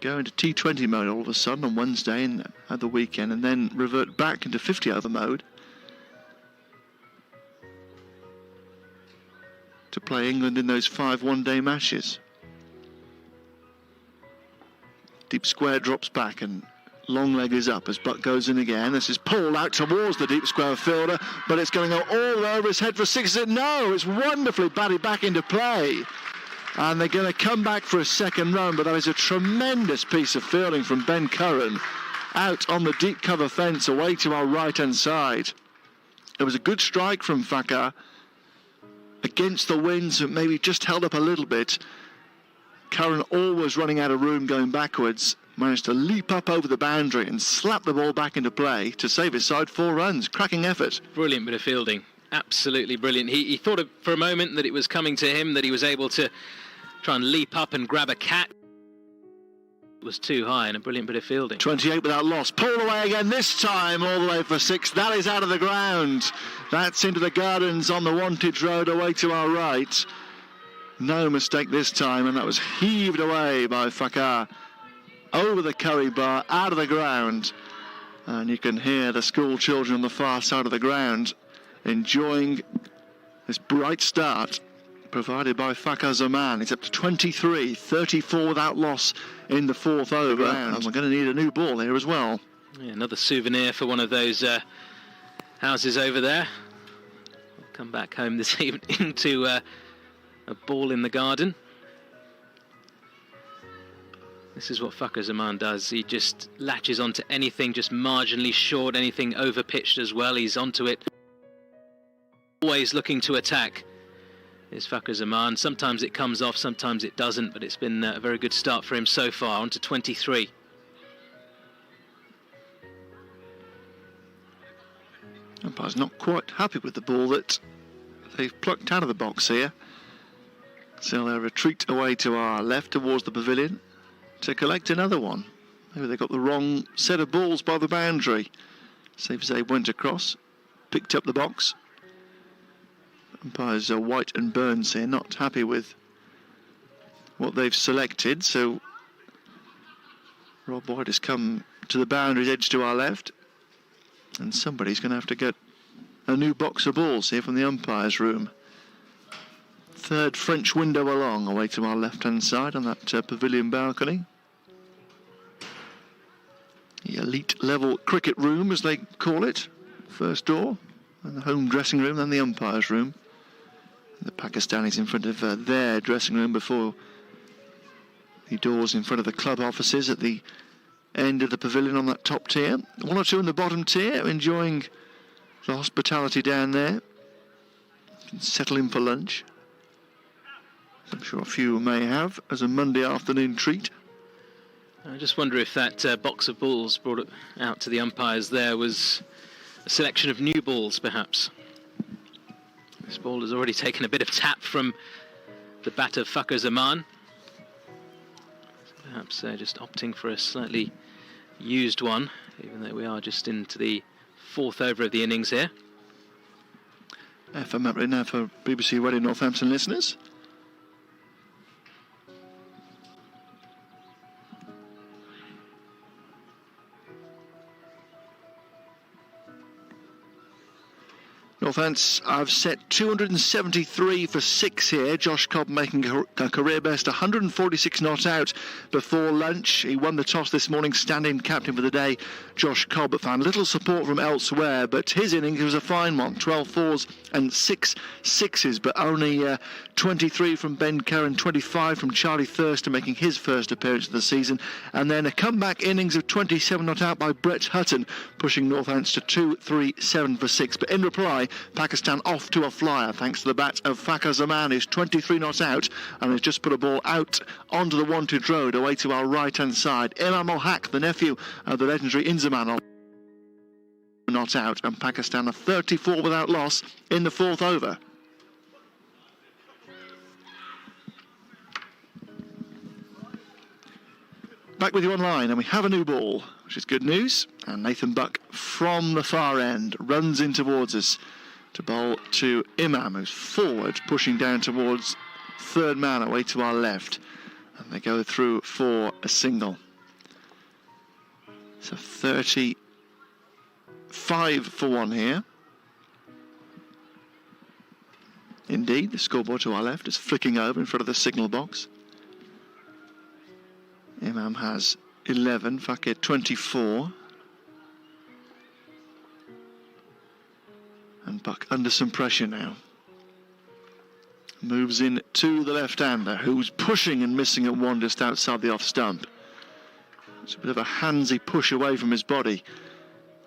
go into T20 mode all of a sudden on Wednesday and at the weekend, and then revert back into 50-over mode to play England in those 5 one-day matches. Deep square drops back and long leg is up as Buck goes in again. This is Paul out towards the deep square fielder, but it's going to go all over his head for 6. No, it's wonderfully batted back into play. And they're going to come back for a second run, but that is a tremendous piece of fielding from Ben Curran out on the deep cover fence away to our right-hand side. It was a good strike from Fakar against the wind, so maybe just held up a little bit. Curran, always running out of room going backwards, managed to leap up over the boundary and slap the ball back into play to save his side 4 runs. Cracking effort. Brilliant bit of fielding. Absolutely brilliant. He thought for a moment that it was coming to him, that he was able to try and leap up and grab a cat. It was too high, and a brilliant bit of fielding. 28 without loss. Pulled away again, this time all the way for 6. That is out of the ground. That's into the gardens on the Wantage Road away to our right. No mistake this time, and that was heaved away by Fakar over the curry bar, out of the ground. And you can hear the school children on the far side of the ground enjoying this bright start provided by Fakar Zaman. It's up to 23, 34 without loss in the 4th over. And we're going to need a new ball here as well. Yeah, another souvenir for one of those houses over there. I'll come back home this evening to a ball in the garden. This is what Fakar Zaman does. He just latches onto anything just marginally short, anything over pitched as well. He's onto it. Always looking to attack is Fakar Zaman. Sometimes it comes off, sometimes it doesn't, but it's been a very good start for him so far. On to 23. Umpire's not quite happy with the ball that they've plucked out of the box here. So they'll retreat away to our left towards the pavilion to collect another one. Maybe they got the wrong set of balls by the boundary. Safe went across, picked up the box. Umpires are White and Burns here, not happy with what they've selected. So Rob White has come to the boundary's edge to our left, and somebody's going to have to get a new box of balls here from the umpire's room. 3rd French window along, away to our left-hand side on that pavilion balcony. The elite level cricket room, as they call it. First door, and the home dressing room, then the umpire's room. The Pakistanis in front of their dressing room before the doors in front of the club offices at the end of the pavilion on that top tier. 1 or 2 in the bottom tier, enjoying the hospitality down there. You can settle in for lunch. I'm sure a few may have as a Monday afternoon treat. I just wonder if that box of balls brought out to the umpires there was a selection of new balls, perhaps. This ball has already taken a bit of tap from the bat of Fakar Zaman. Perhaps just opting for a slightly used one, even though we are just into the 4th over of the innings here. FM up right now for BBC Radio Northampton listeners. Northants, I've set 273 for 6 here. Josh Cobb making a career best 146 not out before lunch. He won the toss this morning, stand-in captain for the day. Josh Cobb found little support from elsewhere, but his innings was a fine one. 12 fours and 6 sixes, but only 23 from Ben Curran, 25 from Charlie Thurston making his first appearance of the season, and then a comeback innings of 27 not out by Brett Hutton, pushing Northants to 237 for 6. But in reply, Pakistan off to a flyer thanks to the bat of Fakar Zaman, who's 23 not out and has just put a ball out onto the Wantage Road away to our right-hand side. Imam Ul-Haq, the nephew of the legendary Inzaman, not out, and Pakistan are 34 without loss in the 4th over. Back with you online, and we have a new ball, which is good news. And Nathan Buck from the far end runs in towards us to bowl to Imam, who's forward, pushing down towards 3rd man away to our left. And they go through for a single. So 35 for one here. Indeed, the scoreboard to our left is flicking over in front of the signal box. Imam has 11, Fakir 24. And Buck under some pressure now. Moves in to the left-hander, who's pushing and missing at one just outside the off stump. It's a bit of a handsy push away from his body.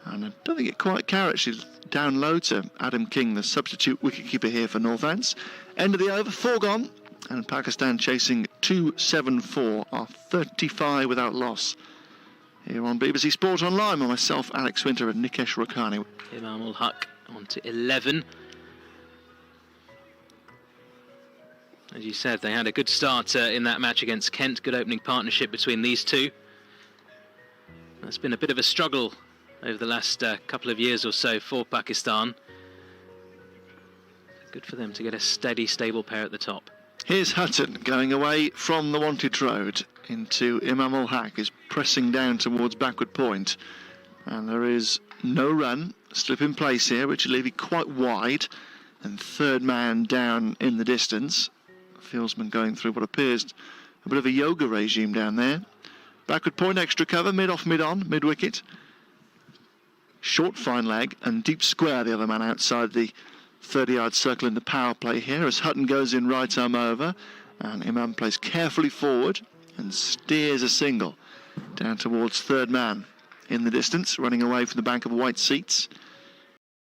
And I don't think it quite carries. She's down low to Adam King, the substitute wicketkeeper here for Northants. End of the over, 4 gone. And Pakistan chasing 274, are 35 without loss. Here on BBC Sport Online with myself, Alex Winter, and Nikesh Rakhani. Imam ul Haq on to 11. As you said, they had a good start in that match against Kent. Good opening partnership between these two. That's been a bit of a struggle over the last couple of years or so for Pakistan. Good for them to get a steady, stable pair at the top. Here's Hutton going away from the wanted road into Imam ul Haq, is pressing down towards backward point. And there is no run. Slip in place here, Richard Levy quite wide. And third man down in the distance. Fieldsman going through what appears a bit of a yoga regime down there. Backward point, extra cover, mid-off, mid-on, mid-wicket. Short fine leg and deep square, the other man outside the 30-yard circle in the power play here as Hutton goes in right arm over, and Imam plays carefully forward and steers a single down towards third man in the distance, running away from the bank of white seats.